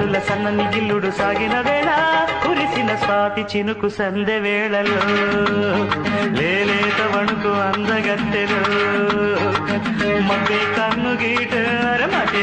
కనుల సన్నని గిల్లుడు సాగిన వేళ కురిసిన స్వాతి చినుకు సందె వేళలో లేలేత వణుకు అందగత్తెలు మబ్బే కన్ను గీట మధ్య